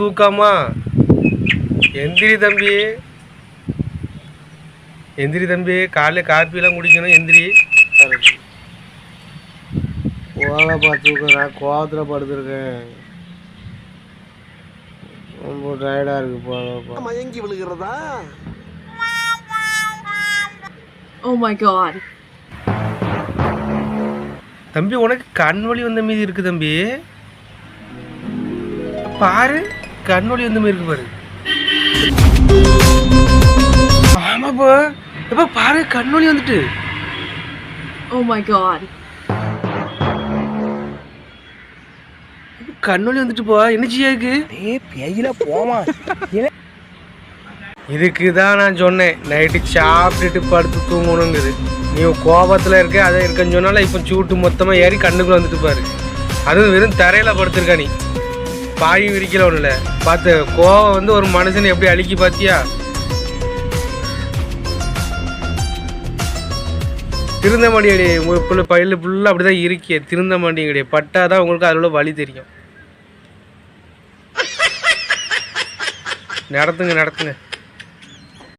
தூக்காமா? எந்திரி தம்பி, எந்திரி தம்பி, காலைல காப்பிலாம் குடிக்கணும். எந்திரி. போகப்பா தூக்கம். நான் கோவத்தில் படுத்துருக்கேன். ரொம்ப டயர்டாக இருக்கு. போகப்பா. மயங்கி விழுகிறதா? Oh my god. தம்பி உனக்கு கண் வலி வந்த மீதி இருக்கு தம்பி. பாரு, கண் வலி வந்த மாதிரி இருக்கு பாரு. ஆமாப்பா, எப்ப பாரு கண் வலி வந்துட்டு. Oh my god. கண் வலி வந்துட்டு போ. என்ன செய்யாக்கு? பேயில போமா. இதுக்கு தான் நான் சொன்னேன் நைட்டு சாப்பிட்டுட்டு படுத்து தூங்கணுங்குது. நீ கோபத்தில் இருக்க, அதை இருக்கன்னு சொன்னால இப்போ சூட்டு மொத்தமாக ஏறி கண்ணுக்குள்ள வந்துட்டு பாரு. அதுவும் வெறும் தரையில் படுத்துருக்கா நீ. பாய் விரிக்கல ஒன்றும் இல்லை. பார்த்து கோவம் வந்து ஒரு மனுஷனை எப்படி அழிக்கி பார்த்தியா? திருந்த மாட்டேங்கடி உங்கள் பயில ஃபுல்லாக அப்படி தான் இருக்கிய. திருந்த மாட்டேங்கடி. பட்டாதான் உங்களுக்கு அதில் உள்ள வலி தெரியும். நடத்துங்க நடத்துங்க.